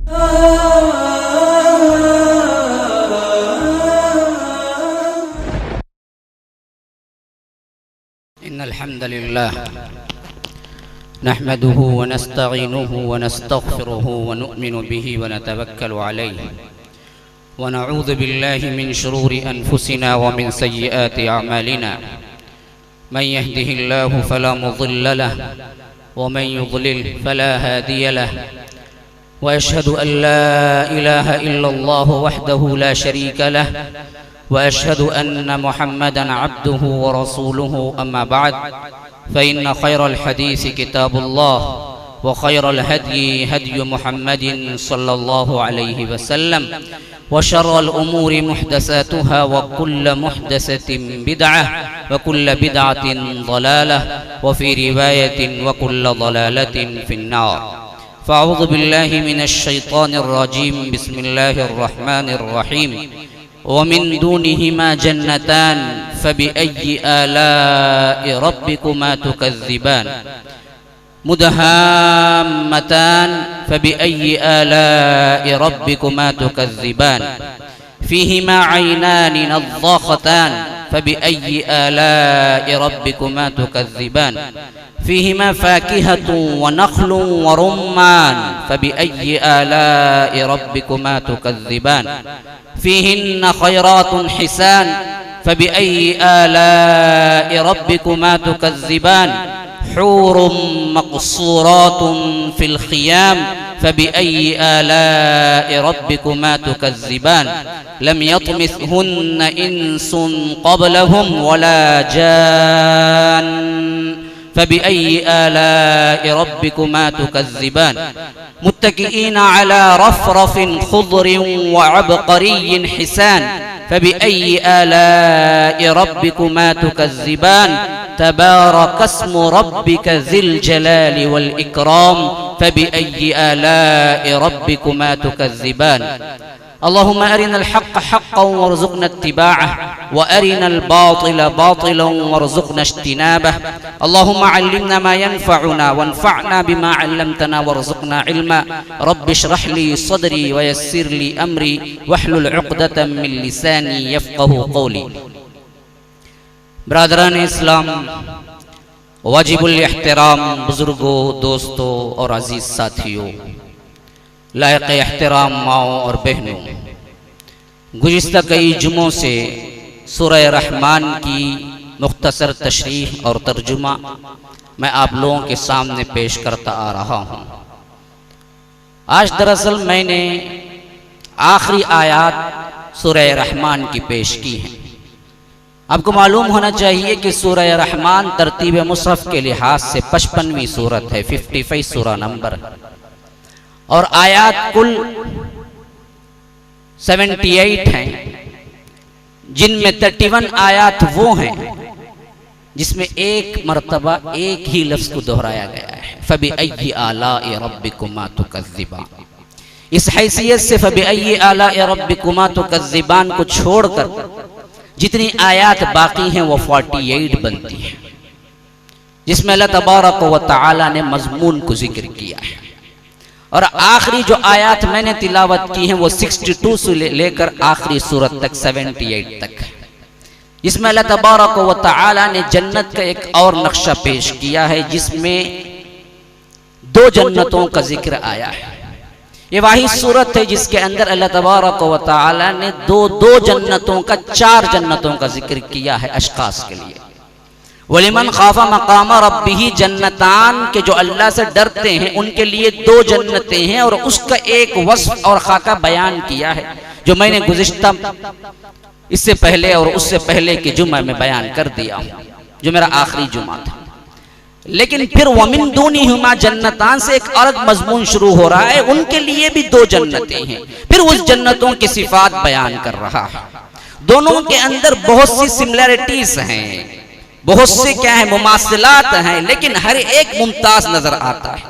इन्नल हम्दुलिल्लाह नहमदुहु व नस्तईनुहु व नस्तगफिरुहु व नु'मिनु बिही व नतवक्कलु अलैहि व नऊज़ु बिल्लाहि मिन शुरूरि अनफुसिना व मिन सय्यिआति अअमालिना मन यहदिहिल्लाहु फला मुज़िल्ल लहु व मन युज़लिल फला हादिय लहु व अशहदु अन ला इलाहा इल्लल्लाहु वहदहु ला शरीका लहु व अशहदु अन्न मुहम्मदन अब्दुहु व रसूलुहु अम्मा बअद फ़इन्न खैरल हदीस किताबुल्लाह व खैरल हदी हदी मुहम्मदिन सल्लल्लाहु अलैहि वसल्लम व शर्रल उमूरि मुहदसातुहा व कुल्ल मुहदसतिन बिदअह व कुल्ल बिदअतिन ज़लालह व फ़ी रिवायतिन व कुल्ल ज़लालतिन फ़िन्नार। फ़अऊज़ु बिल्लाहि मिनश शैतानिर रजीम बिस्मिल्लाहिर रहमानिर रहीम। वमिन दूनिहिमा जन्नतान फ़बिअय्यि आलाइ रब्बिकुमा तुकज़्ज़िबान मुदहाम्मतान फ़बिअय्यि आलाइ रब्बिकुमा तुकज़्ज़िबान फ़ीहिमा ऐनानि नज़्ज़ाख़तान फ़बिअय्यि आलाइ रब्बिकुमा तुकज़्ज़िबान फ़ीहिमा फ़ाकिहतुन व नख़्लुन व रुम्मान फ़बिअय्यि आलाइ रब्बिकुमा तुकज़्ज़िबान फ़ीहिन्न खैरातुन हिसान फ़बिअय्यि आलाइ रब्बिकुमा तुकज़्ज़िबान हूरुम मक़सूरातुन फ़िल ख़ियाम फ़बिअय्यि आलाइ रब्बिकुमा तुकज़्ज़िबान लम यत्मिसहुन्न इंसुन क़ब्लहुम वला जान फ़बिअय्यि आलाइ रब्बिकुमा तुकज़्ज़िबान मुत्तकिईन अला रफ़रफ़िन ख़ुज़रिन व अबक़रिय्यिन हिसान फ़बिअय्यि आलाइ रब्बिकुमा तुकज़्ज़िबान तबारकस्मु रब्बिक ज़िल जलालि वल इकराम फ़बिअय्यि आलाइ रब्बिकुमा तुकज़्ज़िबान। अल्लाहुम्मा अरिनल हक़्क़ हक़्क़न वरज़ुक़ना इत्तिबाअह व अरिनल बातिल बातिलन वरज़ुक़ना इज्तिनाबह। अल्लाहुम्मा अल्लिमना मा यनफ़अुना वन्फ़अना बिमा अल्लमतना वरज़ुक़ना इल्मा। रब्बि इश्रह ली सदरी व यस्सिर ली अमरी वहलुल उक़दतम मिन लिसानी यफ़क़हू क़ौली। ब्रादरान इस्लाम, वाजिबुल एहतराम बुज़ुर्गों, दोस्तों और अजीज़ साथियों, लायक़ एहतराम माओं और बहनों, गुज़िश्ता कई जुमों से सूरह रहमान की मुख्तसर तशरीह और तर्जुमा मैं आप लोगों के सामने पेश करता आ रहा हूँ। आज दरअसल मैंने आखिरी आयत सूरह रहमान की पेश की है। आपको मालूम होना चाहिए कि सूरह रहमान तरतीब मुसहफ़ के लिहाज से 55वीं सूरत है, 55 सूरा नंबर, और आयात कुल 78 हैं, जिनमें 31 आयात वो हैं जिसमें एक मरतबा एक ही लफ्ज़ को दोहराया गया है, फ़बिअय्यि आलाइ रब्बिकुमा तुकज़्ज़िबान। इस हैसियत से फ़बिअय्यि आलाइ रब्बिकुमा तुकज़्ज़िबान को छोड़कर जितनी आयात बाकी हैं वो 48 बनती हैं, जिसमें अल्लाह तबारक व तआला ने मज़मून को जिक्र किया है। और आखिरी जो आयात मैंने तिलावत की हैं वो 62 से लेकर आखिरी सूरत तक 78 तक है, जिसमें अल्लाह तबारक व तआला ने जन्नत का एक और नक्शा पेश किया है, जिसमें 2 जन्नतों का जिक्र आया है। ये वही सूरत है जिसके अंदर अल्लाह तबारक व तआला ने दो जन्नतों का 4 जन्नतों का जिक्र किया है अशखास के लिए। वलिमन खाफा मकाम रब्बिही जन्नतान, के जो अल्लाह से डरते हैं उनके लिए 2 जन्नतें हैं, और उसका एक वस्फ और खाका बयान किया है जो मैंने गुज़िश्ता इससे पहले और उससे पहले के जुमा में बयान कर दिया हूँ, जो मेरा आखिरी जुमा था। लेकिन फिर वमिन दूनिहिमा जन्नतान से एक अलग मजमून शुरू हो रहा है, उनके लिए भी 2 जन्नतें हैं। फिर उस जन्नतों की सिफात बयान कर रहा है। दोनों के अंदर बहुत सी सिमिलैरिटीज हैं, बहुत से क्या है मुमासिलात हैं, लेकिन हर एक मुमताज नजर आता है।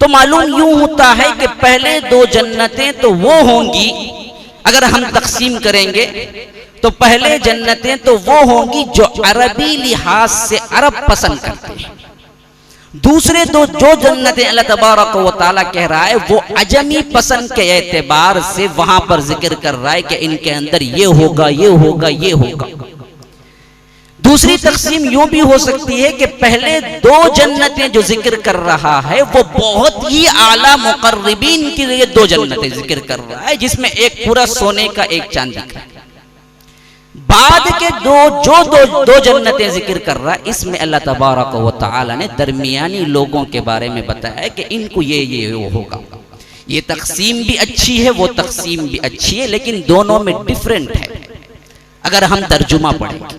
तो मालूम यूं होता है कि पहले 2 जन्नतें तो वो होंगी, अगर हम तकसीम करेंगे तो पहले जन्नतें तो वो होंगी जो अरबी लिहाज से अरब पसंद करते हैं। दूसरे दो जो जन्नतें अल्लाह तबारक व तआला कह रहा है वो अजमी पसंद के एतबार से वहां पर जिक्र कर रहा है कि इनके अंदर ये होगा, ये होगा, ये होगा। दूसरी तकसीम यूं भी हो सकती है कि पहले दो जन्नतें जो जिक्र कर रहा है वो बहुत ही आला मुकर्रबीन के लिए दो जन्नतें जिक्र कर रहा है, जिसमें एक पूरा सोने का एक चांदी का। बाद के दो जन्नतें जिक्र कर रहा है, इसमें अल्लाह तबारक व तआला ने दरमियानी लोगों के बारे में बताया है कि इनको ये होगा। ये तकसीम भी अच्छी है, वो तकसीम भी अच्छी है, लेकिन दोनों में डिफरेंट है। अगर हम तर्जुमा पढ़ेंगे,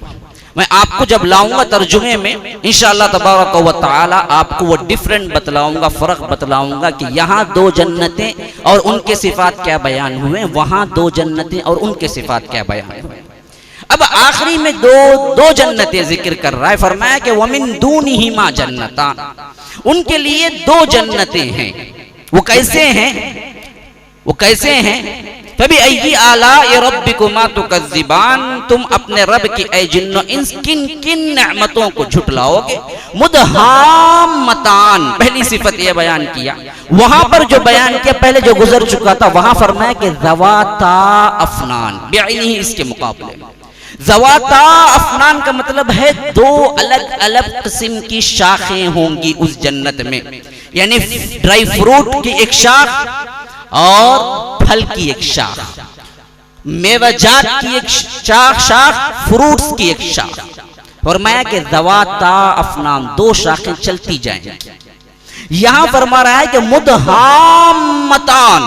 मैं आपको जब लाऊंगा तर्जुमे में इंशाअल्लाह तबारक व तआला आपको वो डिफरेंट बतलाऊंगा, फर्क बतलाऊंगा कि यहाँ दो जन्नतें और उनके सिफात क्या बयान हुए, वहां दो जन्नतें और उनके सिफात क्या बयान हुए। अब आखिरी में दो जन्नतें जिक्र कर रहा है, फरमाया कि वमिन दूनिहिमा जन्नतान, उनके लिए दो जन्नतें हैं। वो कैसे हैं? वो कैसे हैं? फबी अय्यि आलाइ रब्बिकुमा तुकज़्ज़िबान, तुम अपने रब की ऐ जिन्नो इंस किन किन नेमतों को झुटलाओगे। मुदहाम्मतान, पहली सिफत यह बयान किया। वहां पर जो बयान किया पहले जो गुजर चुका था, वहां फरमाया कि ज़वाता अफ़नान, बेअनी इसके मुकाबले में ज़वाता अफ़नान का मतलब है दो अलग अलग किस्म की शाखें होंगी उस जन्नत में, यानी ड्राई फ्रूट की एक शाख और फल की एक शाख, मेवाजात की एक शाख, फ्रूट्स की एक शाख। फरमाया कि ज़वाता अफ़नान, दो शाखें चलती जाएंगी। यहां फरमा रहा है कि मुदहाम्मतान,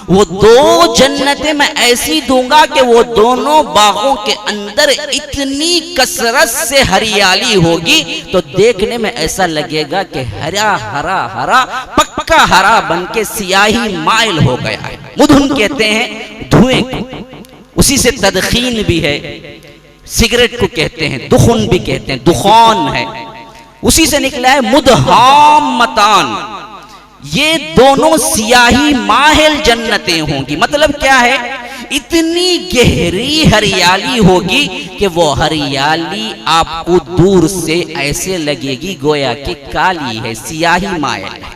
वो दो जन्नतें मैं ऐसी दूंगा कि वो दोनों बागों के अंदर इतनी कसरत से हरियाली होगी तो देखने में ऐसा लगेगा कि हरा हरा हरा पक्का हरा बनके सियाही माइल हो गया है। मुदहुन कहते हैं धुएं को, उसी से तदखीन भी है, सिगरेट को कहते हैं, दुखुन भी कहते हैं, दुखान है, उसी से निकला है मुदहाम्मतान। ये दोनों सियाही माहिल जन्नतें होंगी। मतलब क्या है? इतनी गहरी हरियाली होगी कि वो हरियाली आपको दूर से ऐसे लगेगी गोया कि काली है, सियाही माइल है।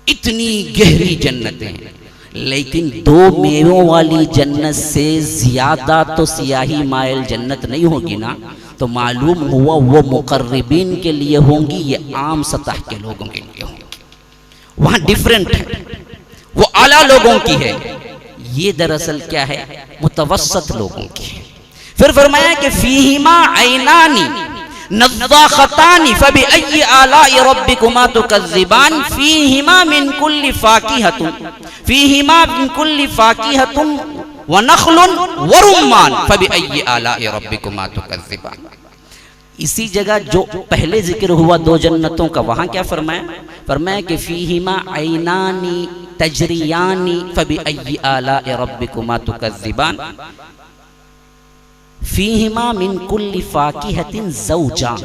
इतनी गहरी जन्नतें हैं, लेकिन दो मेवों वाली जन्नत से ज्यादा तो सियाही माइल जन्नत नहीं होगी ना, तो मालूम हुआ वो मुकर्रबीन के लिए होंगी, ये आम सतह के लोगों के लिए होंगी। वहां डिफरेंट है, वो आला लोगों की है, ये दरअसल क्या है? मुतवस्सत लोगों की है। फिर फरमाया कि फीहिमा ऐनानी नज़्ज़ाख़तानी फबी अय्यि आलाइ रब्बिकुमा तुकज़्ज़िबान फीहिमा मिन कुल्ली फ़ाकिहतुन, फीहिमा मिन कुल्ली फ़ाकिहतुन व नख़लुन व रुम्मान फबी अय्यि आलाइ रब्बिकुमा तुकज़्ज़िबान। इसी जगह जो पहले जिक्र हुआ दो जन्नतों का, वहां क्या फरमाया? फरमाया कि फीहिमा ऐनानी तजरियानी फबी अय्यि आलाइ रब्बिकुमा तुकज़्ज़िबान फीहिमा मिन कुल्ली फ़ाकिहतिन ज़ौजान।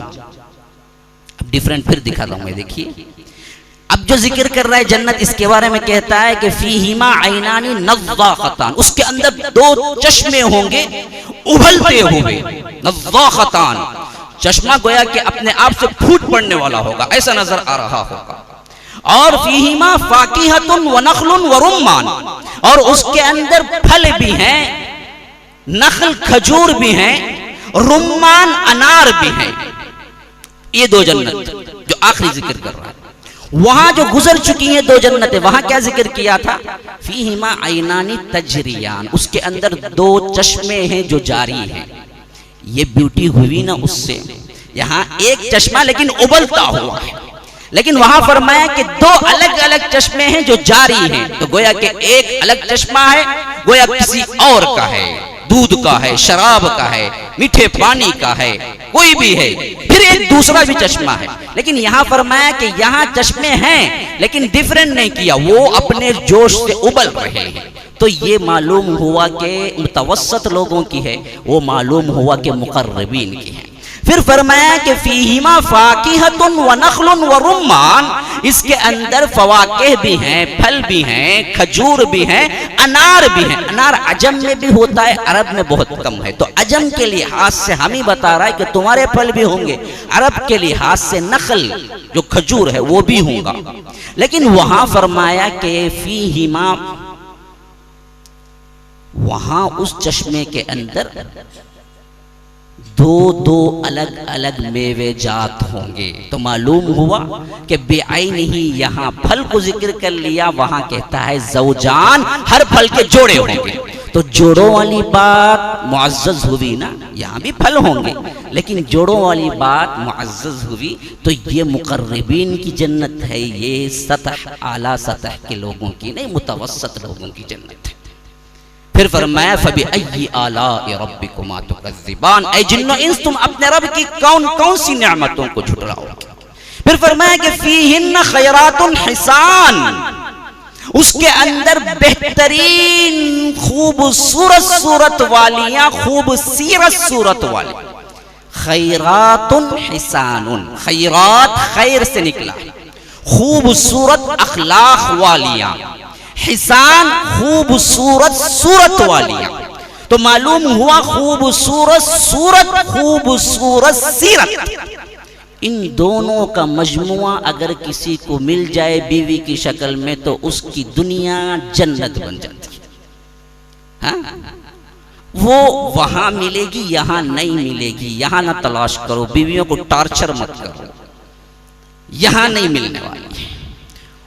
अब डिफरेंट फिर दिखाता हूं मैं, देखिए। अब जो जिक्र कर रहा है जन्नत, इसके बारे में कहता है कि फीहिमा ऐनानी नज़्ज़ाख़तान, उसके अंदर दो चश्मे होंगे उबलते हुए। नज़्ज़ाख़तान, चश्मा गोया कि अपने आप से फूट पड़ने वाला होगा, ऐसा नजर आ रहा होगा। और फीहिमा फ़ाकिहतुन व नख़लुन व रुम्मान, और उसके अंदर फल भी हैं, नखल खजूर भी हैं, रुम्मान अनार भी हैं। ये दो जन्नत जो आखिरी जिक्र कर रहा है। वहां जो गुजर चुकी हैं दो जन्नतें, वहां क्या जिक्र किया था? फीहिमा ऐनानी तजरियान, उसके अंदर दो चश्मे हैं जो जारी हैं। ये ब्यूटी हुई ना उससे, यहां एक चश्मा लेकिन उबलता हुआ है, लेकिन वहां फरमाया कि दो अलग अलग चश्मे हैं जो जारी हैं। तो गोया कि एक अलग चश्मा है, गोया किसी और का है, दूध का है, शराब का है, मीठे पानी का है, कोई भी है। फिर एक दूसरा भी चश्मा है, लेकिन यहां फरमाया कि यहां चश्मे हैं लेकिन डिफरेंट नहीं किया, वो अपने जोश से उबल रहे हैं। तो ये मालूम हुआ कि मुतवस्सत लोगों की है, वो मालूम हुआ कि मुकर्रबीन की है। फिर फरमाया कि फीहिमा फाकिहतुन व नखलुन व रुम्मान, इसके अंदर फवाकिह भी हैं, फल भी हैं, खजूर भी हैं, अनार भी हैं। अनार अजम में भी होता है, अरब में बहुत कम है। तो अजम के लिहाज से हम ही बता रहा है कि तुम्हारे फल भी होंगे, अरब के लिहाज से नखल जो खजूर है वो भी होगा। लेकिन वहां फरमाया कि फीहिमा, वहां उस चश्मे के अंदर दो दो अलग अलग मेवे जात होंगे। तो मालूम हुआ कि बेआईन ही यहाँ फल को जिक्र कर लिया, वहां कहता है ज़ौजान, हर फल के जोड़े होंगे। तो जोड़ों वाली बात मुअज़्ज़ज़ हुई ना, यहाँ भी फल होंगे लेकिन जोड़ों वाली बात मुअज़्ज़ज़ हुई। तो ये मुक़र्रबीन की जन्नत है, ये सतह आला सतह के लोगों की नहीं, मुतवस्सत लोगों की जन्नत है। फिर फरमाया फबिअय्यि आलाइ रब्बिकुमा तुकज़्ज़िबान, ऐ जिन्नो इंस तुम अपने रब की कौन कौन सी नेमतों को झुठलाओगे। फिर फरमाया कि फीहिन्न खैरातुन हिसान, उसके अंदर बेहतरीन खूबसूरत सूरत वालियां, खूबसूरत सूरत वाली। खैरातुन हिसानुन, खैरात खैर से निकला, खूबसूरत अखलाक वालियां, हिसान खूबसूरत सूरत वालियां। तो मालूम हुआ खूबसूरत सूरत, खूबसूरत सीरत, इन दोनों का मजमुआ अगर किसी को मिल जाए बीवी की शक्ल में तो उसकी दुनिया जन्नत बन जाती है। हाँ? वो वहां मिलेगी, यहां नहीं मिलेगी। यहां ना तलाश करो, बीवियों को टॉर्चर मत करो, यहां नहीं मिलने वाली है,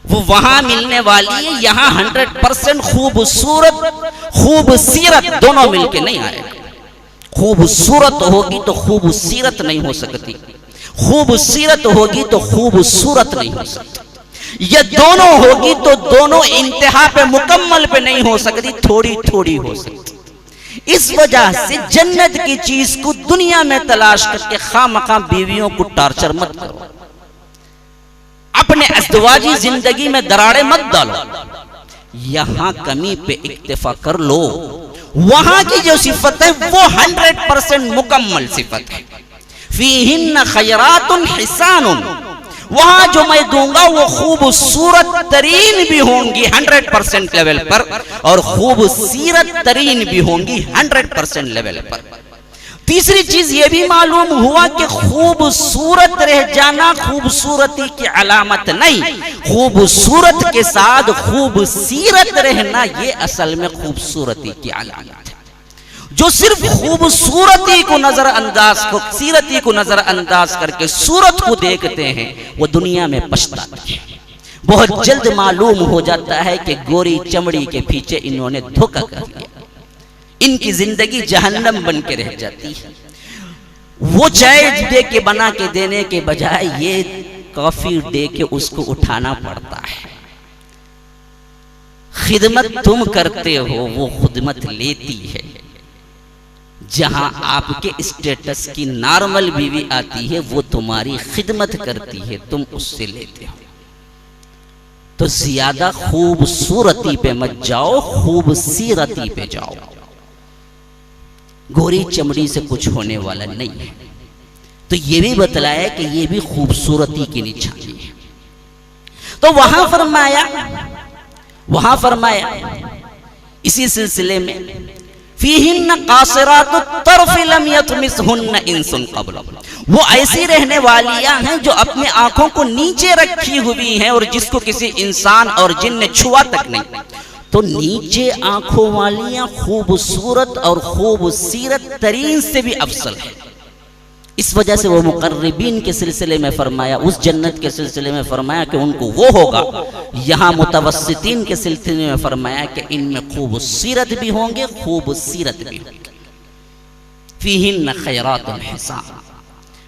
वो वहां मिलने वाली है। यहां 100% खूबसूरत खूबसीरत दोनों मिलके नहीं आएगा। खूबसूरत होगी तो खूबसीरत नहीं हो सकती, खूबसूरत होगी तो खूबसूरत नहीं हो सकती। ये दोनों होगी तो दोनों इंतहा पे मुकम्मल पे नहीं हो सकती, थोड़ी थोड़ी हो सकती। इस वजह से जन्नत की चीज को दुनिया में तलाश करके खामखा बीवियों को टॉर्चर मत करो, अपने अज़दवाजी जिंदगी में दरारें मत डालो। यहां कमी पे इक्तिफा कर लो, वहां की जो सिफत है वो 100% मुकम्मल सिफत है। फीहिन्न खैरातुन हिसानुन, वहां जो मैं दूंगा वो खूबसूरत तरीन भी होंगी 100% लेवल पर, और खूबसीरत तरीन भी होंगी 100% लेवल पर। तीसरी चीज ये भी मालूम हुआ कि खूबसूरत रह जाना खूबसूरती की अलामत नहीं, खूबसूरत के साथ खूबसीरत रहना ये असल में खूबसूरती की अलामत है। जो सिर्फ खूबसूरती को नजरअंदाज, खूबसीरती को नजरअंदाज करके सूरत को देखते हैं वो दुनिया में पछताते हैं। बहुत जल्द मालूम हो जाता है कि गोरी चमड़ी के पीछे इन्होंने धोखा कर लिया, इनकी जिंदगी जहन्नम बन के रह जाती है। वो चाय दे के बना के देने के बजाय ये कॉफी दे के उसको उठाना पड़ता है। खिदमत तुम करते हो, वो खुदमत लेती है। जहां आपके स्टेटस की नॉर्मल बीवी आती है वो तुम्हारी खिदमत करती है, तुम उससे लेते हो। तो ज्यादा खूबसूरती पे मत जाओ, खूबसीरती पे जाओ। गोरी चमड़ी से कुछ होने वाला नहीं है। तो ये भी बतलाया कि ये भी खूबसूरती की निशानी है। तो वहां फरमाया इसी सिलसिले में फीहिन्न कासिरातुत तर्फ़ लम यतमिसहुन्न इंसुन क़ब्ल, वो ऐसी रहने वालियां हैं जो अपने आंखों को नीचे रखी हुई हैं और जिसको किसी इंसान और जिन ने छुआ तक नहीं। तो नीचे आंखों वालियां खूबसूरत और खूबसीरत तरीन से भी अफसल है। इस वजह से वो मुक़र्रबीन के सिलसिले में फरमाया, उस जन्नत के सिलसिले में फरमाया कि उनको वो होगा। यहाँ मुतवस्सितीन के सिलसिले में फरमाया कि इनमें खूबसूरत भी होंगे, खूबसीरत भी होंगे। फीहिन्न खैरातुन हिसान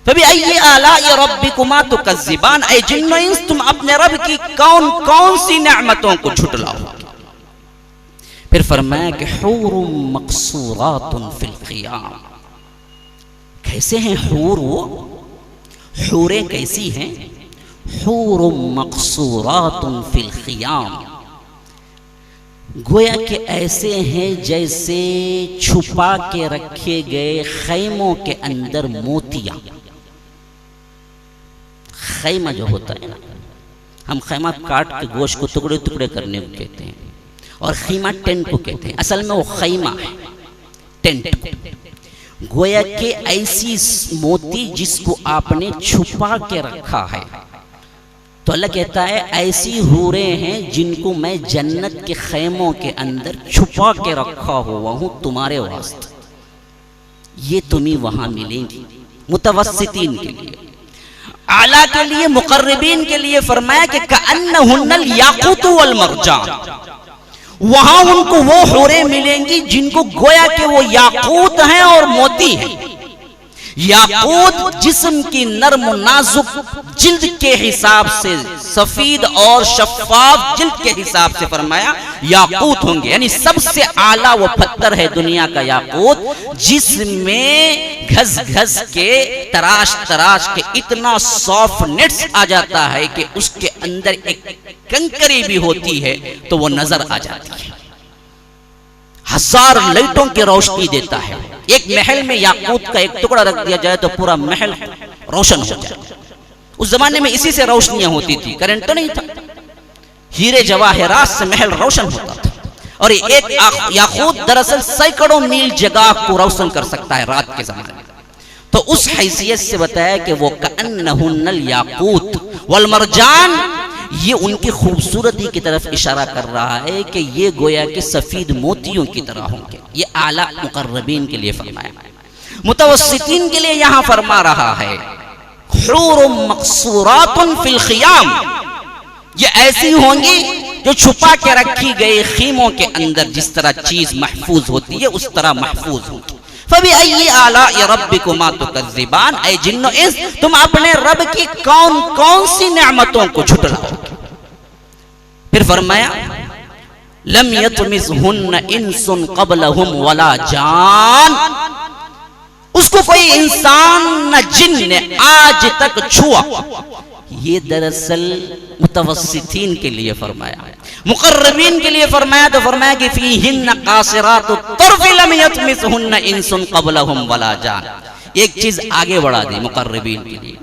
फबिअय्यि आलाइ रब्बिकुमा तुकज़्ज़िबान, ऐ जिन्नो इंस तुम अपने रब की कौन कौन सी नेमतों को झुटलाओगे। फिर फरमाया कि हूरुम मक़सूरातुन फिल ख़ियाम, कैसे हैं हूर? वो हूरें कैसी हैं? हूरुम मक़सूरातुन फिल ख़ियाम, गोया कि ऐसे हैं जैसे छुपा के रखे गए खैमों के अंदर मोतियां। खैमा जो होता है ना, हम खैमा काट के गोश्त को टुकड़े टुकड़े करने को कहते हैं, और खीमा टेंट को कहते हैं। असल में वो खैमा है, टेंट। गोया के ऐसी मोती जिसको आपने छुपा के रखा है, तो अल्लाह कहता है ऐसी हूरें हैं जिनको मैं जन्नत के खैमों के अंदर छुपा के रखा हुआ हूं तुम्हारे वास्ते, ये तुम्हें वहां मिलेंगी। मुतवस्सितीन के लिए, आला के लिए, मुकर्रबीन के लिए फरमाया कि कअन्नहुन्नल याकूत वल मरजान, वहां उनको वो हूरें मिलेंगी जिनको गोया के वो याकूत हैं और मोती हैं। याकूत जिस्म की नर्म नाजुक जिल्द के हिसाब से, सफीद और शफाफ जिल्द के हिसाब से फरमाया याकूत होंगे, यानी सबसे आला वो पत्थर है दुनिया का याकूत, जिसमें घस घस के तराश तराश के इतना सॉफ्ट नेट्स आ जाता है कि उसके अंदर एक कंकरी भी होती है तो वो नजर आ जाती है, हजार लाइटों की रोशनी देता है। एक महल में याकूत का एक टुकड़ा रख दिया जाए तो पूरा महल रोशन हो जाए। उस जमाने में इसी से रोशनियां होती थी, करंट तो नहीं था। हीरे जवाहरात से महल रोशन होता था, और एक याकूत दरअसल सैकड़ों मील जगह को रोशन कर सकता है रात के जमाने में। तो उस हैसियत से बताया कि वो कअन्नहुन्नल याकूत वल मरजान, ये उनकी खूबसूरती की तरफ इशारा कर रहा है कि ये गोया के सफीद मोतियों की तरह होंगे। ये आला मुकर्रबीन के लिए फरमाया। मुतवस्सितीन के लिए यहां फरमा रहा है हुरुम मक़सूरातुन फिल ख़ियाम, ये ऐसी होंगी जो छुपा के रखी गई खीमों के अंदर, जिस तरह चीज महफूज होती है उस तरह महफूज होगी। फ़बिअय्यि आलाइ रब्बिकुमा तुकज़्ज़िबान, ऐ जिन्नो इंस, तुम अपने रब की कौन कौन सी नेमतों को झुठलाओगे। फिर फरमाया लम यतमिज़हुन्न इंसुन क़ब्लहुम वला जान, उसको कोई इंसान न जिन ने आज तक छुआ। ये दरअसल मुतवस्सितीन के लिए फरमाया। मुकर्रबीन के लिए फरमाया तो फरमाया कि फीहिन्न कासिरातुत तर्फ़ लम यतमिसहुन्न इंसुन क़ब्लहुम वला जान। एक चीज आगे बढ़ा दी मुकर्रबीन के लिए,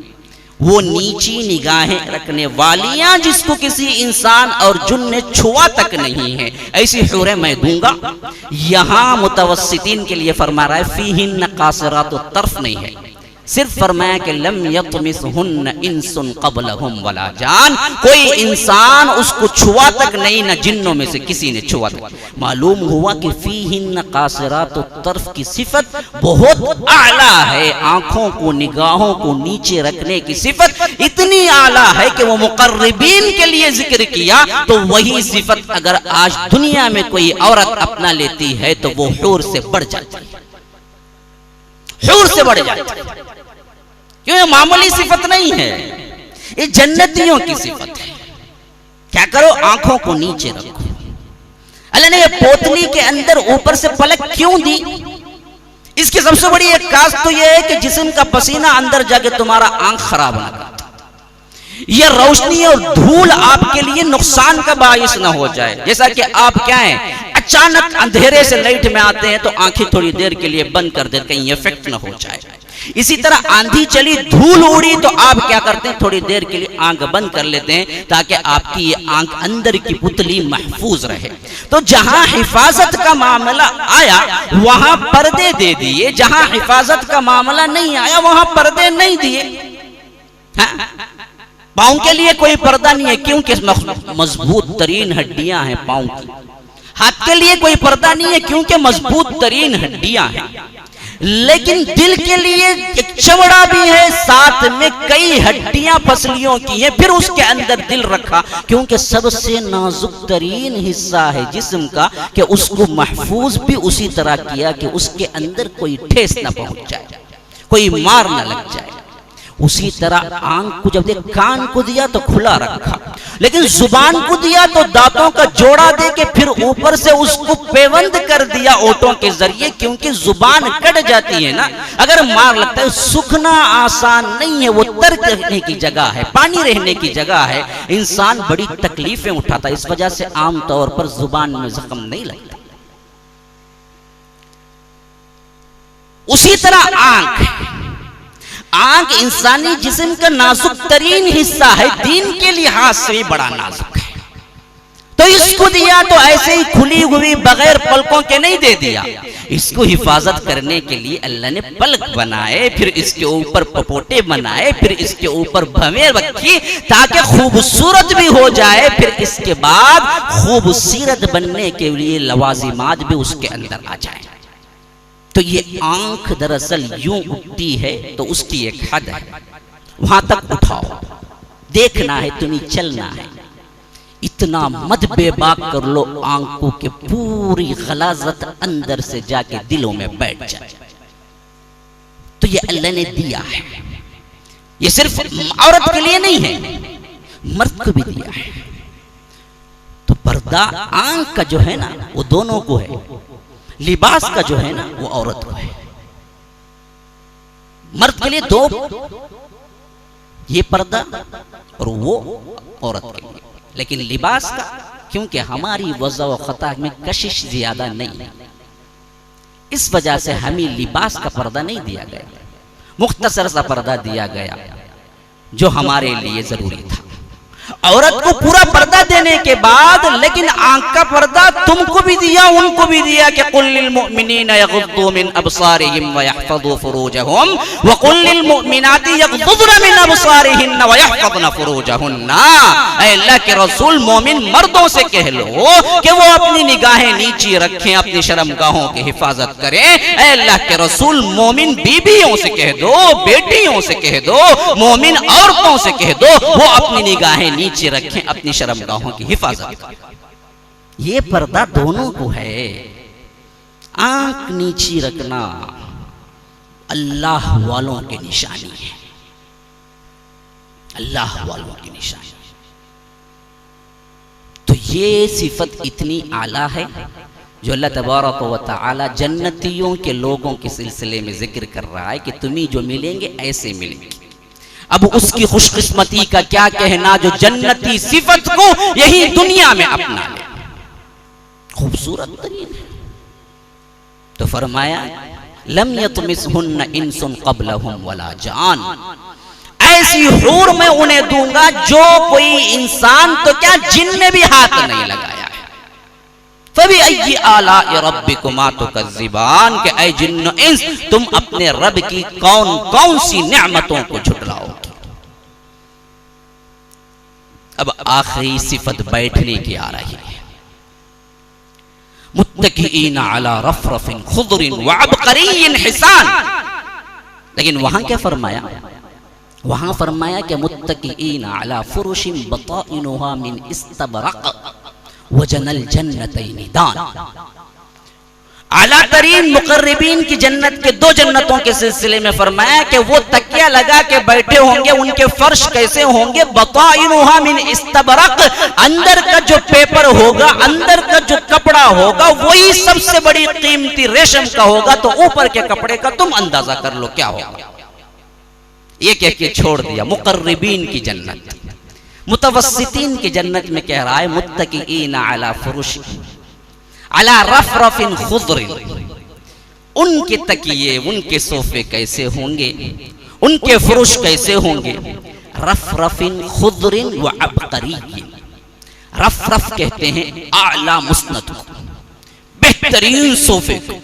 वो नीची निगाहें रखने वालियां जिसको किसी इंसान और जुन ने छुआ तक नहीं है, ऐसी हूरें मैं दूंगा। यहां मुतवस्सितीन के लिए फरमा रहा है फीहिन्न कासिरातुत तर्फ़ नहीं है, सिर्फ फरमाया कि लम यतमिसहुन्न इंसुन क़ब्लहुम वला जान, कोई इंसान उसको छुआ तक नहीं, न जिन्नों में से किसी ने छुआ तक। मालूम हुआ कि फीहिन्न कासिरातुत तर्फ़ की सिफत बहुत आला है, आंखों को निगाहों को नीचे रखने की सिफत इतनी आला है कि वो मुकर्रबीन के लिए जिक्र किया, तो वही सिफत अगर आज दुनिया में कोई औरत अपना लेती है तो वो हूर से बढ़ जाती है, हूर से बढ़ जाती है। क्यों? ये मामूली सिफत नहीं है, ये जन्नतियों की सिफत है। क्या करो? आंखों को नीचे रखो। अल्लाह ने ये पोतली के अंदर ऊपर से पलक क्यों दी? इसकी सबसे बड़ी एक काज तो यह है कि जिस्म का पसीना अंदर जाके तुम्हारा आंख खराब ना करता, यह रोशनी और धूल आपके लिए नुकसान का बाइस ना हो जाए। जैसा कि आप क्या है, अचानक अंधेरे से लाइट में आते हैं तो आंखें थोड़ी देर के लिए बंद कर देते, कहीं इफेक्ट ना हो जाए। इसी तरह आंधी चली, धूल उड़ी, तो आप क्या करते हैं, थोड़ी देर के लिए आंख बंद कर लेते हैं ताकि आपकी ये आंख अंदर की पुतली महफूज रहे। तो जहां हिफाजत का मामला आया वहां पर्दे दे दिए, जहां हिफाजत का मामला नहीं आया वहां पर्दे नहीं दिए। पांव के लिए कोई पर्दा नहीं है क्योंकि मजबूत तरीन हड्डियां हैं पांव की। हाथ के लिए कोई पर्दा नहीं है क्योंकि मजबूत तरीन हड्डियां हैं। लेकिन दिल के लिए एक चमड़ा भी है, साथ में कई हड्डियां पसलियों की हैं, फिर उसके अंदर दिल रखा क्योंकि सबसे नाजुक तरीन हिस्सा है जिस्म का, कि उसको महफूज भी उसी तरह किया कि उसके अंदर कोई ठेस ना पहुंच जाए, कोई मार ना लग जाए। उसी तरह आंख को जब कान को दिया तो खुला रखा, लेकिन जुबान को दिया तो दांतों का जोड़ा दे के फिर ऊपर से उसको पेवंद कर दिया ओठों के जरिए, क्योंकि जुबान कट जाती है ना, अगर मार लगता है। सूखना आसान नहीं है, वो तर्क रहने की जगह है, पानी रहने की जगह है, इंसान बड़ी तकलीफें उठाता है। इस वजह से आमतौर पर जुबान में जख्म नहीं लगता। उसी तरह आंख इंसानी जिस्म का नाजुक तरीन हिस्सा है, दीन के लिहाज से भी बड़ा नाजुक है। तो इसको दिया तो ऐसे ही खुली हुई बगैर पलकों के नहीं दे दिया। इसको हिफाजत करने के लिए अल्लाह ने पलक बनाए, फिर इसके ऊपर पपोटे बनाए, फिर इसके ऊपर भवें रखी ताकि खूबसूरत भी हो जाए। फिर इसके बाद खूबसूरत बनने के लिए लवाजिमात भी उसके अंदर आ जाए। तो ये आंख दरअसल यूं उठती है तो उसकी एक हद है, वहां तक उठाओ, देखना है तुम्हें, चलना है। इतना मत बेबाक कर लो आंखों के पूरी गलाजत अंदर से जाके दिलों में बैठ जाए। तो ये अल्लाह ने दिया है, ये सिर्फ औरत के लिए नहीं है, मर्द को भी दिया है। तो पर्दा आंख का जो है ना वो दोनों को है, लिबास का जो है ना वो औरत को है। मर्द के लिए दो, ये पर्दा और वो औरत के लिए। लेकिन लिबास का, क्योंकि हमारी वज़ा व खता में कशिश ज्यादा नहीं है, इस वजह से हमें लिबास का पर्दा नहीं दिया गया, मुख्तसर सा पर्दा दिया गया जो हमारे लिए जरूरी था। औरत को पूरा पर्दा देने के बाद लेकिन आंख का पर्दा तुमको भी दिया, उनको भी दिया कि कुल लिल मुमिनीना यग़ुद्दू मिन अबसारिहिम व यहफ़ज़ू फुरूजहुम व कुल लिल मुमिनाति यग़ुद्दुना मिन अबसारिहिन्ना व यहफ़ज़ना फुरूजहुन्ना। ऐ अल्लाह के रसूल, मोमिन मर्दों से कह लो कि वो अपनी निगाहें नीची रखें, अपनी शर्मगाहों की हिफाजत करें। ऐ अल्लाह के रसूल, मोमिन बीबियों से कह दो, बेटियों से कह दो, मोमिन औरतों से कह दो वो अपनी निगाहें नीचे रखें, अपनी शर्मगाहों की हिफाजत करें। ये पर्दा दोनों को है। आंख नीची रखना अल्लाह वालों की निशानी है, अल्लाह वालों की निशानी। तो ये सिफत इतनी आला है जो अल्लाह तबारक व तआला जन्नतियों के लोगों के सिलसिले में जिक्र कर रहा है कि तुम्हें जो मिलेंगे ऐसे मिलेंगे। अब उसकी खुशकिस्मती का क्या कहना जो जन्नती सिफत को यही दुनिया में अपना ले, खूबसूरत तरीन है। तो फरमाया लम यतमिसहुन्ना इंसुन क़ब्लहुम वला जान, ऐसी हूर मैं उन्हें दूंगा जो कोई इंसान तो क्या जिन ने भी हाथ नहीं लगाया है। फ़बिअय्यि आलाइ रब्बिकुमा तुकज़्ज़िबान, के ऐ जिन्न इंस तुम अपने रब की कौन कौन सी नेमतों को झुटलाओगे। अब आखिरी सिफत बैठने की आ रही है, मुत्तकिईना अला रफ़रफ़िन खुदरिन व अबक़रिय्यिन हिसान। लेकिन वहां क्या फरमाया? वहां फरमाया कि मुत्तकिईना अला फुरुशिन बताइनुहा मिन इस्तबरक़ वजनल जन्नतैनि दान। आला तरीन मुक़र्रबीन की जन्नत के दो जन्नतों के सिलसिले में फरमाया कि वो तकिया लगा के बैठे होंगे, उनके फर्श कैसे होंगे? बताइनुहा मिन इस्तबरक़, अंदर का जो पेपर होगा, अंदर का जो कपड़ा होगा वही सबसे बड़ी कीमती रेशम का होगा। तो ऊपर के कपड़े का तुम अंदाजा कर लो क्या होगा। ये कह के छोड़ दिया मुक़र्रबीन की जन्नत। मुतवस्सितीन की जन्नत में कह रहा है मुत्तकिईना अला फुरुश अला रफ़रफ़िन खुदरिन, उनके तकिए, उनके सोफे कैसे होंगे, उनके फुरुश कैसे होंगे? रफ़रफ़िन खुदरिन व अबक़रिय्यिन। रफ़रफ़ कहते हैं आला मुस्नद को, बेहतरीन सोफे को।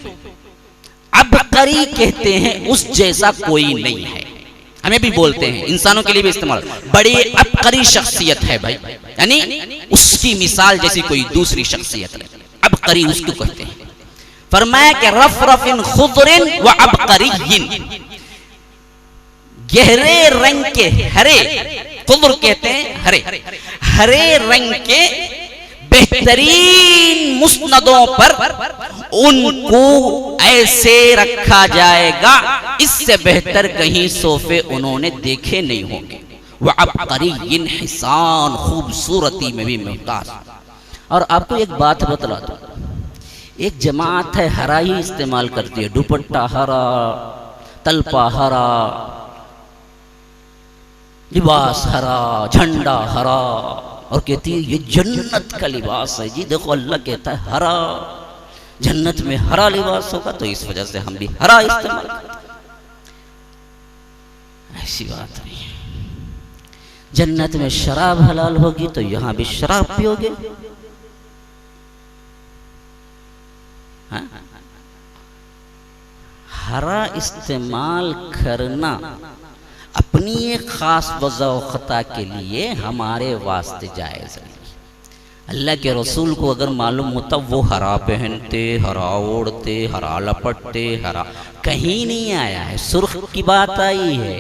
अबक़री कहते हैं उस जैसा कोई नहीं है। हमें भी बोलते हैं, इंसानों के लिए भी इस्तेमाल, बड़ी अबक़री शख्सियत है भाई, यानी उसकी मिसाल जैसी कोई दूसरी शख्सियत नहीं। अबक़री उसको कहते हैं। फरमाया कि रफ़रफ़िन खुदरिन व अबक़रिय्यिन, गहरे रंग के हरे, खुदर कहते हैं हरे, हरे रंग के बेहतरीन मुस्नदों पर उनको ऐसे रखा जाएगा, इससे बेहतर कहीं सोफे उन्होंने देखे नहीं होंगे। वह अबक़रिय्यिन हिसान, खूबसूरती में भी मुमताज। और आपको एक बात बतला दूं, एक जमात है हरा ही इस्तेमाल करती है, दुपट्टा हरा, तलपा हरा, लिबास हरा, झंडा हरा, और कहती है ये जन्नत का लिबास है जी। देखो अल्लाह कहता है हरा, जन्नत में हरा लिबास होगा, तो इस वजह से हम भी हरा इस्तेमाल करते। ऐसी बात नहीं है। जन्नत में शराब हलाल होगी तो यहां भी शराब पियोगे? हाँ? हरा इस्तेमाल करना अपनी एक खास वजह व खता के लिए हमारे वास्ते जायज़ नहीं। अल्लाह के रसूल को अगर मालूम होता वो हरा पहनते, हरा ओढ़ते, हरा लपटते, हरा, कहीं नहीं आया है। सुर्ख की बात आई है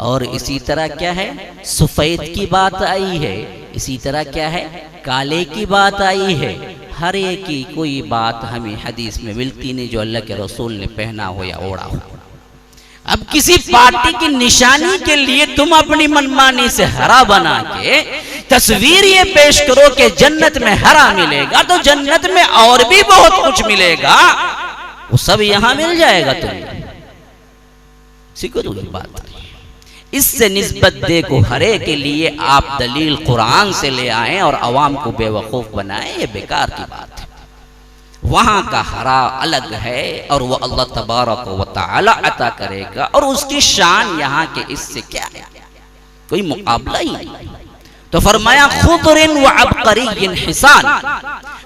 और इसी तरह क्या है, सफेद की बात आई है, इसी तरह क्या है, काले की बात आई है। हर एक की कोई बात हमें हदीस में मिलती नहीं जो अल्लाह के रसूल ने पहना हो या ओढ़ा हो। अब किसी पार्टी की निशानी के लिए तुम अपनी मनमानी से हरा बना के तस्वीर ये पेश करो कि जन्नत में हरा मिलेगा, तो जन्नत में और भी बहुत कुछ मिलेगा, वो सब यहां मिल जाएगा। तुम्हें सीखो तो बात। इससे निस्बत देखो हरे के लिए आप दलील कुरान से ले आए और अवाम को बेवकूफ बनाए, ये बेकार की बात है। वहां का हरा अलग है और वह अल्लाह तबारक व तआला अता करेगा, और उसकी शान यहाँ के इससे क्या है, कोई मुकाबला ही नहीं। तो फरमाया खुदरिन व अबकरिय्यिन हिसान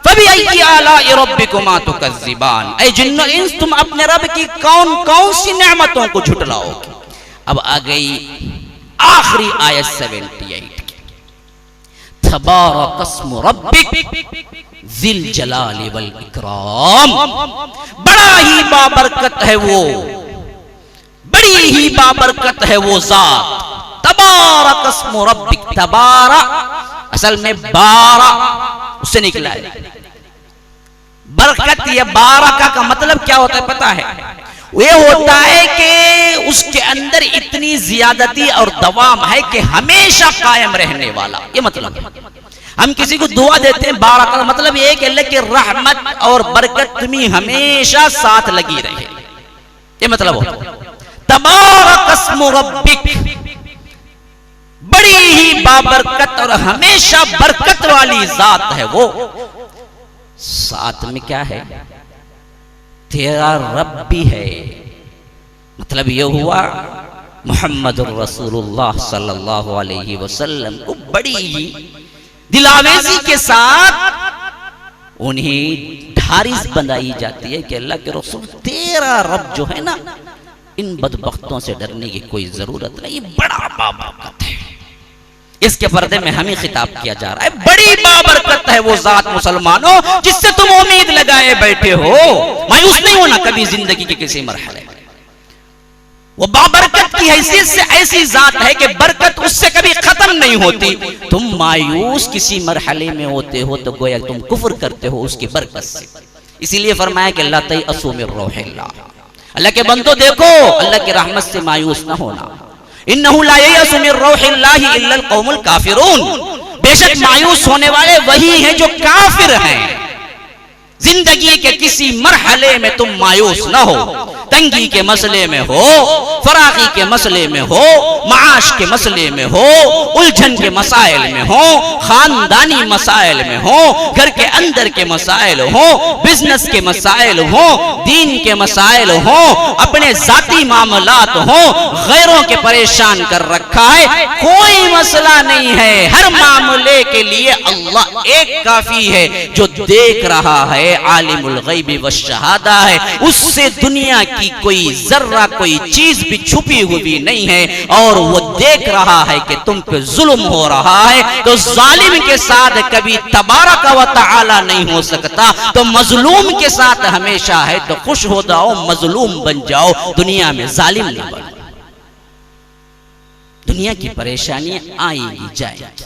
फबिअय्यि आलाइ रब्बिकुमा तुकज़्ज़िबान। ऐ जिन्न इंस, तुम अपने रब की कौन कौन सी नेमतों को झुटलाओगे। अब आ गई आखिरी आयत 78 की, तबारकस्मु रब्बिक ज़िल जलाली वल इकराम। बड़ा ही बाबरकत है वो, बड़ी ही बाबरकत है वो जात। तबारकस्मु रब्बिक, तबारा असल में बारा उससे निकला है। बरकत या बारका का मतलब क्या होता है पता है? ये होता है कि उसके अंदर इतनी ज्यादती और दवाम है कि हमेशा कायम रहने वाला, ये मतलब है। हम किसी को दुआ देते हैं बारका, मतलब ये कि अल्लाह की रहमत और बरकत तुम्हें हमेशा साथ लगी रहे, ये मतलब होता है। तबारकस्मु रब्बिक, बड़ी ही बाबरकत और हमेशा बरकत वाली जात है वो। साथ में क्या है, तेरा रब भी है। मतलब ये हुआ मुहम्मदुर रसूलुल्लाह सल्लल्लाहु अलैहि वसल्लम को बड़ी ही दिलावेजी के साथ उन्हें ढारिस बनाई जाती है कि अल्लाह के रसूल तेरा रब जो है ना, इन बदबख्तों से डरने की कोई जरूरत नहीं, बड़ा बाबरकत है। इसके पर्दे में हमें खिताब किया जा रहा है, बड़ी बाबरकत है वो जात मुसलमानों जिससे तुम उम्मीद लगाए बैठे हो। मायूस नहीं होना कभी जिंदगी के किसी मरहले में। वो बाबरकत की हैसियत से ऐसी जात है कि बरकत उससे कभी खत्म नहीं होती। तुम मायूस किसी मरहले में होते हो तो गोया तुम कुफ्र करते हो उसकी बरकत से। इसीलिए फरमाया कि ला तयअसू मिर रौहिल्लाह, अल्लाह के बंदो देखो अल्लाह की रहमत से मायूस न होना। इन्नहु ला ययअसु मिर रौहिल्लाहि इल्लल कौमुल काफिरून, बेशक मायूस होने वाले वही हैं जो काफिर हैं। जिंदगी के किसी मरहले में तुम मायूस न हो, तंगी के मसले में हो, फरागी के मसले में हो, माश के मसले में हो, उलझन के मसाइल में हो, खानदानी मसाइल में हो, घर के अंदर के मसाइल हो, बिजनेस के मसाइल हो, दीन के मसाइल हो, अपने जाती मामलात हो, गैरों के परेशान कर रखा है, कोई मसला नहीं है। हर मामले के लिए अल्लाह एक काफी है जो देख रहा है, आलिमुल गैबी व शहादा है। उससे दुनिया की कोई जर्रा कोई चीज भी छुपी हुई नहीं है, और वो देख रहा है कि तुम पे जुल्म हो रहा है। तो जालिम के साथ कभी तबारक व तआला नहीं हो सकता, तो मजलूम के साथ हमेशा है। तो खुश हो जाओ, मजलूम बन जाओ, दुनिया में जालिम नहीं बनो। दुनिया की परेशानियां आएंगी जाएंगी,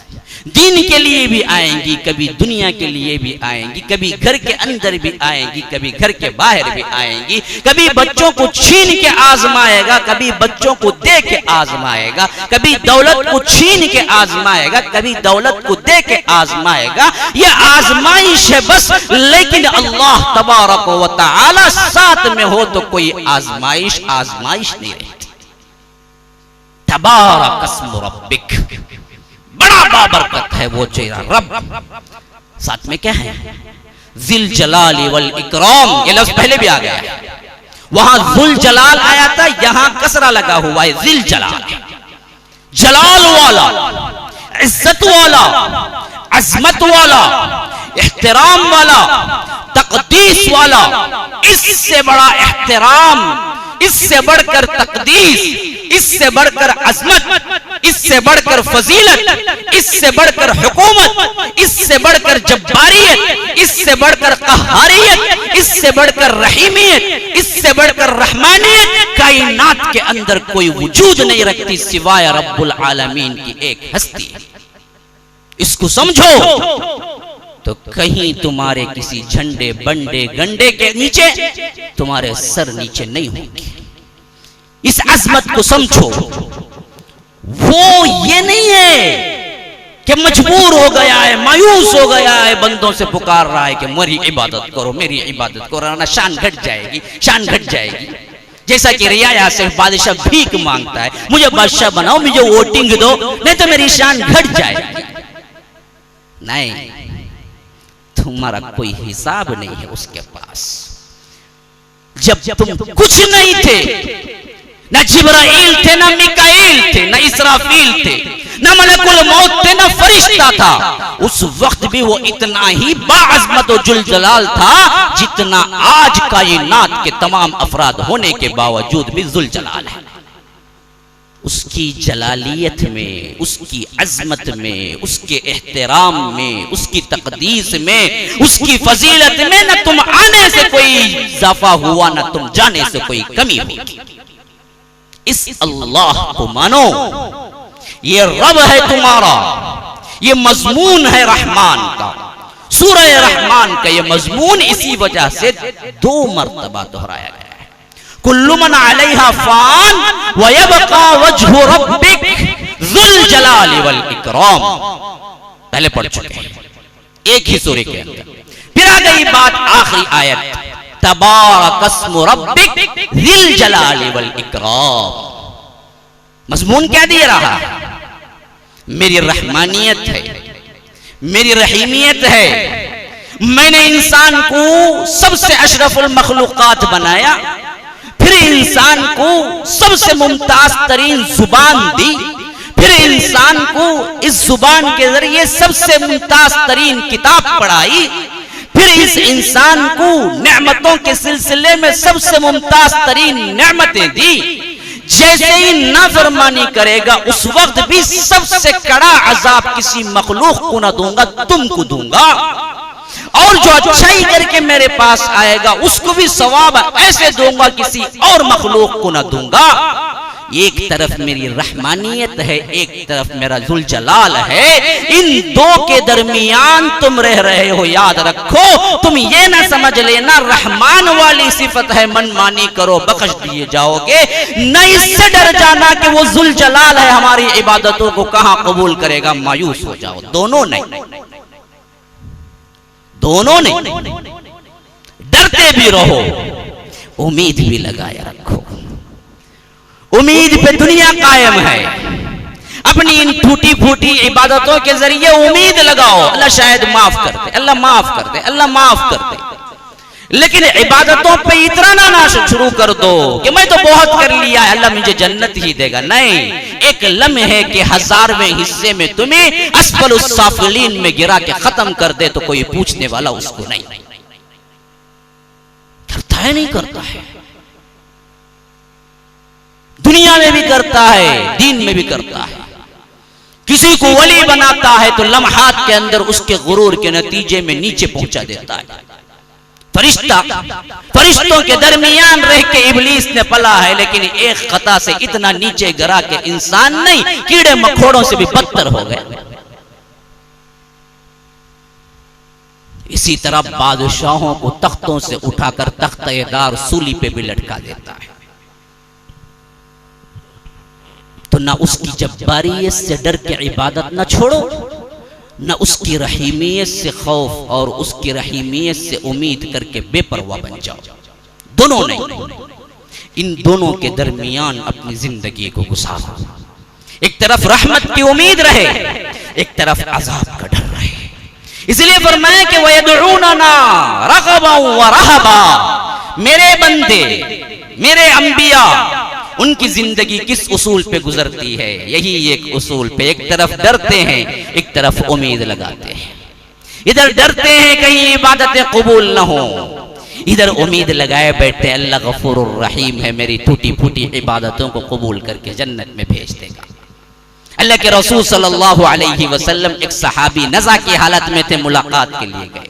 दीन के लिए भी आएंगी, कभी दुनिया के लिए भी आएंगी, कभी घर के अंदर भी आएंगी, कभी घर के बाहर भी आएंगी। कभी बच्चों को छीन के आजमाएगा, कभी बच्चों को दे के आजमाएगा, कभी दौलत को छीन के आजमाएगा, कभी दौलत को दे के आजमाएगा। ये आजमाइश है बस, लेकिन अल्लाह तबारक व तआला साथ में हो तो कोई आजमाइश आजमाइश नहीं रहती। तबारकस्मु रब्बिक, बड़ा बाबरकत है वो तेरा रब। साथ में क्या है, ज़िल जलाली वल इकराम, ये लफ्ज पहले भी आ गया। वहां ज़ुल जलाल आया था, यहां कसरा लगा हुआ है ज़िल जलाल। जलाल वाला, इज्जत वाला, अजमत वाला, एहतराम वाला, तकदीस वाला। इससे बड़ा एहतराम, इससे बढ़कर तकदीस, इससे बढ़कर अजमत, इससे बढ़कर फजीलत, इससे बढ़कर हुकूमत, इससे बढ़कर जब्बारियत, इससे बढ़कर कहारियत, इससे बढ़कर रहीमियत, इससे बढ़कर रहमानियत कायनात के अंदर कोई वजूद नहीं रखती सिवाय रब्बुल आलमीन की एक हस्ती। इसको समझो तो कहीं तुम्हारे किसी झंडे बंडे गंडे के नीचे तुम्हारे सर नीचे नहीं होंगे। इस अजमत को समझो। वो ये नहीं है कि मजबूर हो गया है, मायूस हो गया है, बंदों से पुकार रहा है कि मेरी इबादत करो, मेरी इबादत करो, ना शान घट जाएगी, शान घट जाएगी। जैसा कि रियाया से बादशाह भीख मांगता है, मुझे बादशाह बनाओ, मुझे वोटिंग दो, नहीं तो मेरी शान घट जाएगी। नहीं, तुम्हारा कोई हिसाब नहीं है उसके पास। जब तुम कुछ नहीं थे, न जिब्राइल थे, न मिकाईल थे, न इसराफील थे, न मलकुल मौत थे, न फरिश्ता था, उस वक्त भी वो इतना ही बाअज़मत और जुल जलाल था जितना आज कायनात के तमाम अफराद होने के बावजूद भी जुल जलाल है। उसकी जलालियत में, उसकी अजमत में, उसके एहतराम में, उसकी तकदीस में, उसकी फजीलत में न तुम आने से कोई इजाफा हुआ, न तुम जाने से कोई कमी हुई। इस अल्लाह को मानो, ये रब है तुम्हारा, ये मजमून है रहमान का। सूरह रहमान का ये मजमून इसी वजह से 2 मरतबा दोहराया गया। कुल्लु मन अलैहा फान व यबका वजहु रब्बिक ज़ुल जलाली वल इकराम, पहले पढ़ चुके हैं एक ही सूरे के अंदर। फिर आ गई बात आखिरी आयत, तबारकस्मु रब्बिक ज़िल जलाली वल इकराम। मजमून क्या दे रहा? मेरी रहमानियत है, मेरी रहीमियत है। मैंने इंसान को सबसे अशरफुल मखलूकात बनाया, फिर इंसान को सबसे मुमताज तरीन जुबान दी, फिर इंसान को इस जुबान के जरिए सबसे मुमताज तरीन किताब पढ़ाई, फिर इस इंसान को नेमतों के सिलसिले में सबसे मुमताज तरीन नेमतें दी। जैसे ही नाफरमानी करेगा उस वक्त भी सबसे कड़ा अजाब किसी मखलूक को न दूंगा, तुमको दूंगा। और जो अच्छाई करके मेरे पास आएगा उसको भी सवाब ऐसे दूंगा, किसी और मखलूक को न दूंगा। एक तरफ मेरी रहमानियत है, एक तरफ मेरा जुल जलाल है। इन दो के दरमियान तुम रह रहे हो, याद रखो। तुम ये ना समझ लेना रहमान वाली सिफत है, मनमानी करो बख्श दिए जाओगे, न इससे डर जाना कि वो जुल जलाल है, हमारी इबादतों को कहां कबूल करेगा, मायूस हो जाओ। दोनों नहीं, दोनों नहीं। डरते भी रहो, उम्मीद भी लगाए रखो। उम्मीद पे दुनिया कायम है। अपनी इन टूटी फूटी इबादतों के जरिए उम्मीद लगाओ, अल्लाह शायद माफ कर दे, अल्लाह माफ कर दे, अल्लाह माफ कर दे। लेकिन इबादतों पे इतना ना शुरू कर दो कि मैं तो बहुत कर लिया है, अल्लाह मुझे जन्नत ही देगा। नहीं, एक लम्हे के 1000वें हिस्से में तुम्हें अस्फलुस साफिलीन में गिरा के खत्म कर दे तो कोई पूछने वाला उसको नहीं। करता है, नहीं करता है, दुनिया में भी करता है, दीन में भी करता है। किसी को वली बनाता है तो लम्हात के अंदर उसके गुरूर के नतीजे में नीचे पहुंचा देता है। फरिश्तों के दरमियान रह के इब्लीस ने पला है, लेकिन एक खता से इतना नीचे गिरा के इंसान नहीं, कीड़े मकोड़ों से भी बदतर हो गए। इसी तरह बादशाहों को तख्तों से उठाकर तख्तेदार सूली पे भी लटका देता है। तो ना उसकी जब्बारियत से डर के इबादत न छोड़ो, न उसकी रहीमियत से खौफ और उसकी रहीमियत से उम्मीद करके बेपरवाह बन जाओ। दोनों नहीं, इन दोनों के दरमियान अपनी जिंदगी को गुजारो। एक तरफ रहमत की उम्मीद रहे, एक तरफ अजाब का डर रहे। इसलिए फरमाया कि वयदऊना रग़बन व रहबा, मेरे बंदे, मेरे अंबिया उनकी जिंदगी किस उसूल पे गुजरती है, यही एक उसूल पे एक तरफ डरते हैं, एक तरफ उम्मीद लगाते हैं। इधर डरते हैं कहीं इबादतें कबूल न हो, इधर उम्मीद लगाए बैठे अल्लाह गफूरुर रहीम है, मेरी टूटी फूटी इबादतों को कबूल करके जन्नत में भेज देगा। अल्लाह के रसूल सल्लल्लाहु अलैहि वसल्लम एक सहाबी नज़ा की हालत में थे, मुलाकात के लिए गए।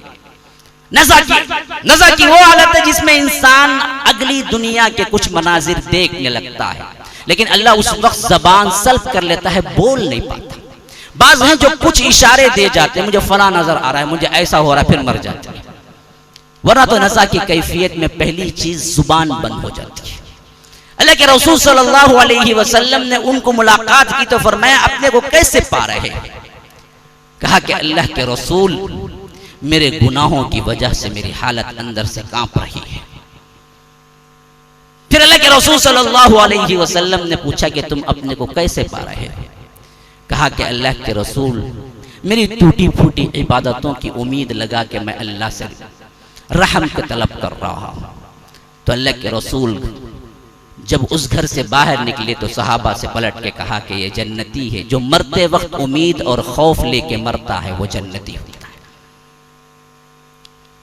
नज़ा की वो हालत है जिसमें इंसान अगली दुनिया के कुछ मनाजिर देखने लगता है, लेकिन अल्लाह उस वक्त जबान सल्ब कर लेता है, बोल नहीं पाता। बाज हैं जो कुछ इशारे दे जाते हैं, मुझे फला नजर आ रहा है, मुझे ऐसा हो रहा है, फिर मर जाते हैं। वरना तो नज़ा की कैफियत में पहली चीज जुबान बंद हो जाती है। अल्लाह के रसूल सल्लल्लाहु अलैहि वसल्लम ने उनको मुलाकात की तो फरमाया अपने को कैसे पा रहे हैं? कहा कि अल्लाह के रसूल, मेरे गुनाहों की वजह से मेरी हालत अंदर से कांप रही है। फिर अल्लाह के रसूल सल्लल्लाहु अलैहि वसल्लम ने पूछा कि तुम अपने को कैसे पा रहे हो? कहा कि अल्लाह के रसूल, मेरी टूटी फूटी इबादतों की उम्मीद लगा के मैं अल्लाह से रहम के तलब कर रहा हूं। तो अल्लाह के रसूल जब उस घर से बाहर निकले तो सहाबा से पलट के कहा कि ये जन्नती है, जो मरते वक्त उम्मीद और खौफ लेके मरता है वो जन्नती होता है।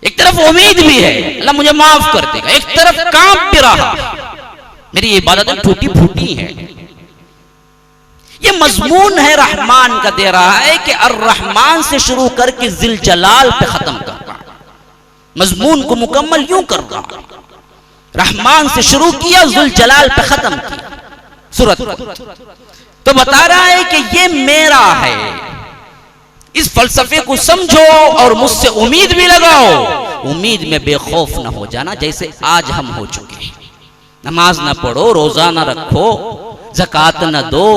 एक तरफ उम्मीद भी है अल्लाह मुझे माफ कर देगा, एक तरफ कांप भी रहा, मेरी इबादतें टूटी फूटी हैं। ये मजमून है रहमान का, दे रहा है कि अर रहमान से शुरू करके जिल जलाल पे खत्म कर रहा, मजमून को मुकम्मल यूं कर रहा, रहमान से शुरू किया, जुल जलाल पे खत्म किया सूरत तो बता रहा है कि ये मेरा है। इस फलसफे को समझो और मुझसे उम्मीद भी लगाओ। उम्मीद में बेखौफ ना हो जाना, जैसे आज हम हो चुके हैं। नमाज ना पढ़ो, रोजा ना रखो, ज़कात ना दो,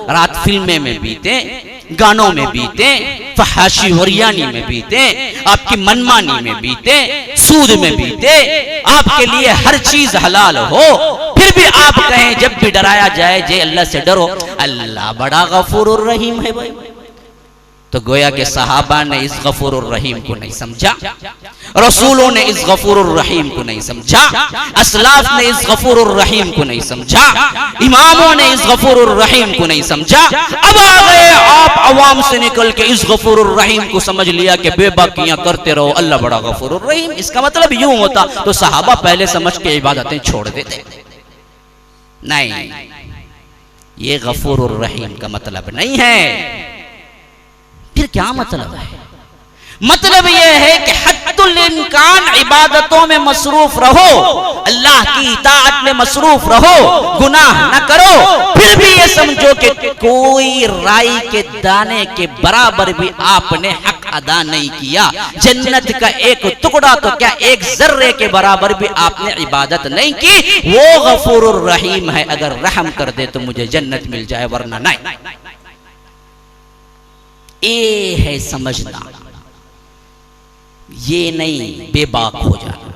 रात फिल्में में बीते, गानों में बीते, फहाशी वरियानी में बीते, आपकी मनमानी में बीते, सूद में बीते, आपके लिए हर चीज हलाल हो, फिर भी आप कहें जब भी डराया जाए जे अल्लाह से डरो, अल्लाह बड़ा गफूरुर रहीम है भाई। तो गोया के सहाबा ने इस गफूरुर रहीम को नहीं समझा, रसूलों ने इस गफूरुर रहीम को नहीं समझा, असलाफ ने इस गफूरुर रहीम को नहीं समझा, इमामों ने इस गफूरुर रहीम को नहीं समझा। अब आ गए आप अवाम से निकल के इस गफूरुर रहीम को समझ लिया कि बेबाकियां करते रहो, अल्लाह बड़ा गफूरुर रहीम। इसका मतलब यूं होता तो सहाबा पहले समझ के इबादतें छोड़ देते। नहीं, ये गफूरुर रहीम का मतलब नहीं है। फिर क्या मतलब है? मतलब यह है कि हद्दुल इम्कान इबादतों में मसरूफ रहो, अल्लाह की इताअत में मसरूफ रहो, गुनाह न करो, फिर भी ये समझो कि कोई राई के दाने के बराबर भी आपने हक अदा नहीं किया। जन्नत का एक टुकड़ा तो क्या एक जर्रे के बराबर भी आपने इबादत नहीं की। वो गफूरुर रहीम है, अगर रहम कर दे तो मुझे जन्नत मिल जाए, वरना नहीं। ये है समझना, ये नहीं बेबाक हो जाना।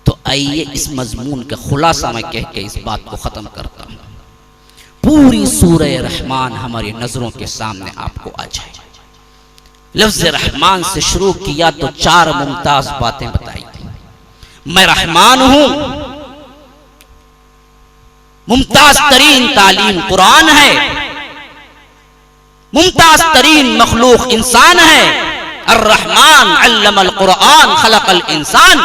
तो आइए इस मजमून के खुलासा में कह के इस बात को खत्म करता हूं। पूरी सूरह रहमान हमारी नजरों के सामने आपको आ जाए। लफ्ज रहमान से शुरू किया तो 4 मुमताज बातें बताई। मैं रहमान हूं, मुमताज तरीन तालीम कुरान है, मुमताज तरीन मखलूक इंसान है। अर्रहमान अल्लमल कुरान खलकल इंसान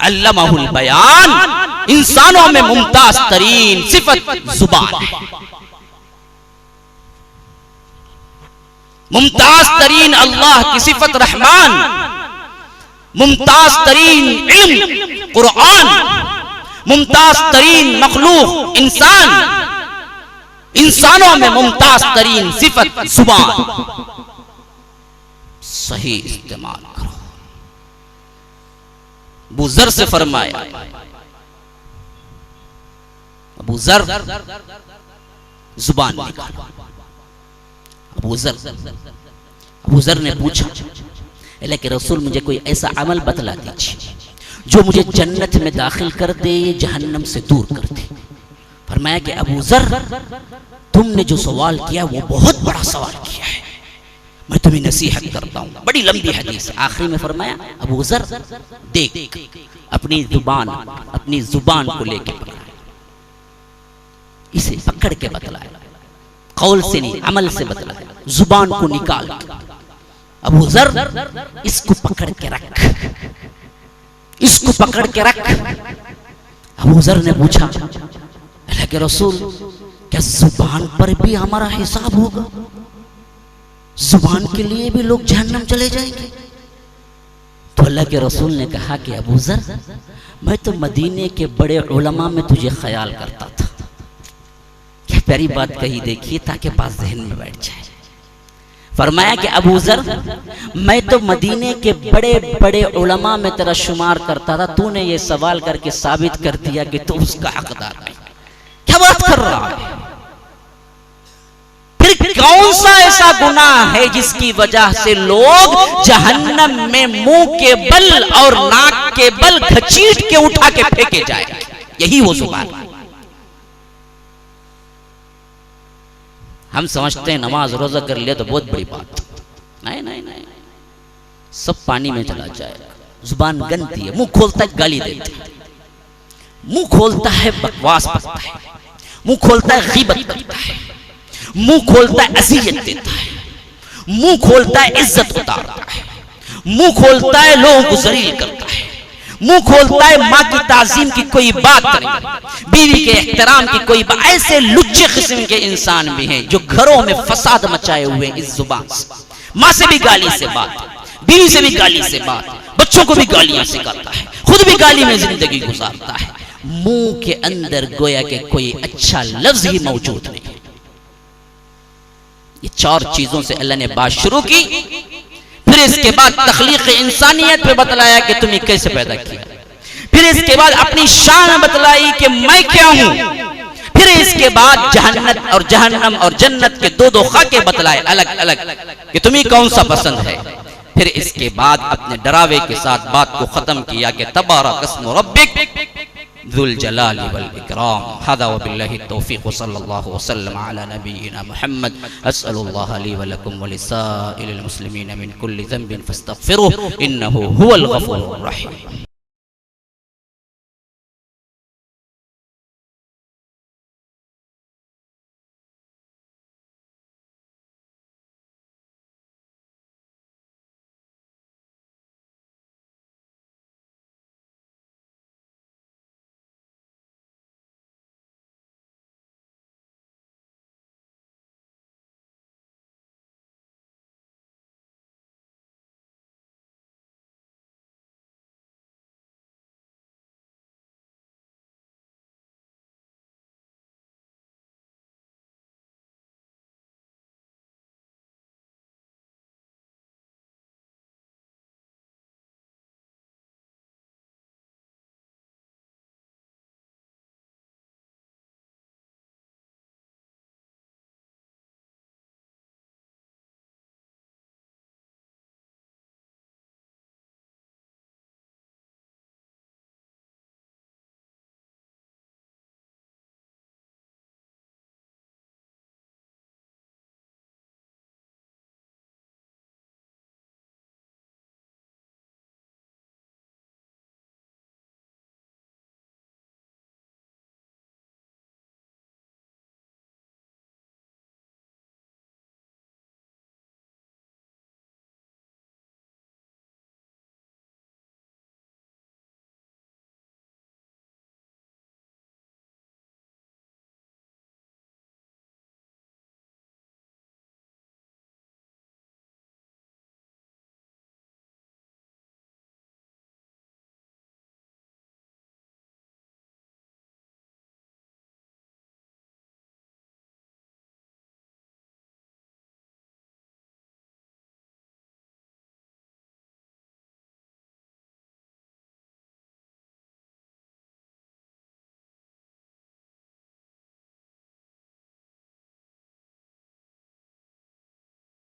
अल्लमहुल बयान। इंसानों में मुमताज तरीन सिफत जुबान है। मुमताज तरीन अल्लाह की सिफत रहमान, मुमताज तरीन इल्म कुरान, मुमताज तरीन मखलूक इंसान, इंसानों में मुमताज तरीन सिफत जुबान। सही इस्तेमाल करो। अबू जर से फरमाया, अबू जर जुबान निकालो। अबू जर ने पूछा, अल्लाह के रसूल मुझे कोई ऐसा अमल बतला दीजिए जो मुझे जन्नत में दाखिल कर दे, जहन्नम से दूर कर दे। फरमाया कि अबू जर, तुमने जो सवाल किया वो बहुत बड़ा सवाल किया है, मैं तुम्हें नसीहत करता हूं। बड़ी लंबी हदीस है। आखिरी में फरमाया, अबू जर देख अपनी जुबान को लेके इसे पकड़ के बतलाया, कौल से नहीं अमल से बतलाया, जुबान को निकाल। अबू ज़र इसको पकड़ के रख, इसको पकड़ के रख। अबू ज़र ने पूछा, अल्लाह के रसूल क्या जुबान पर भी हमारा हिसाब होगा? जुबान के लिए भी लोग जहन्नम चले जाएंगे? तो अल्लाह के रसूल ने कहा कि अबू ज़र, मैं तो मदीने के बड़े उलमा में तुझे ख्याल करता था। क्या प्यारी बात कही देखिए, ताकि बात जहन में बैठ जाए। फरमाया कि अबू ज़र, मैं तो मदीने के बड़े बड़े उलमा में तेरा शुमार करता था, तूने ये सवाल करके साबित कर दिया कि तू उसका हकदार नहीं। क्या बात कर रहा है? फिर कौन सा ऐसा गुनाह है जिसकी वजह से लोग जहन्नम में मुंह के बल और नाक के बल घसीट के उठा के फेंके जाए? यही वो जुबान। हम समझते हैं नमाज रोजा कर लिया तो बहुत बड़ी बात। नहीं नहीं नहीं, सब पानी में चला जाएगा। जुबान गंदी है, मुंह खोलता है गाली देता है, मुंह खोलता है बकवास करता है, मुंह खोलता है गीबत करता है, मुंह खोलता है अज़ियत देता है, मुंह खोलता है इज्जत उतारता है, मुंह खोलता है लोगों को जलील करता है, मुंह खोलता है माँ की ताज़ीम की कोई बात नहीं, बीवी के एहतराम की कोई बात। ऐसे लुच्चे किस्म के इंसान भी हैं जो घरों में फसाद मचाए हुए इस जुबान से। माँ से भी गाली से बात, बीवी से भी गाली से बात, बच्चों को भी गालियां सिखाता है, खुद भी गाली में जिंदगी गुजारता है। मुंह के अंदर गोया के कोई अच्छा लफ्ज ही मौजूद नहीं। ये चार चीजों से अल्लाह ने बात शुरू की, फिर इसके बाद तख्लीक इंसानियत पे बतलाया कि तुम्हें कैसे पैदा किया, फिर इसके बाद अपनी शान बतलाई कि मैं क्या हूं, फिर इसके बाद जहन्नत और जहन्नम और जन्नत के दो दो खाके बतलाए अलग अलग कि तुम्हें कौन सा पसंद है। फिर इसके बाद अपने डरावे के साथ बात को खत्म किया कि तबारक अस्मु रब्बिक ज़ुल जलाली वल इकराम। हदा व बिल्लाहि तौफीक, सल्लल्लाहु वसल्लम अला नबीना मुहम्मद। अस्सलुल्लाह ली व लकुम व लिसाइरिल मुस्लिमीन मिन कुल्ली ज़ंबिन फस्तगफिरुहु इन्नहु हुवल गफूरुर रहीम।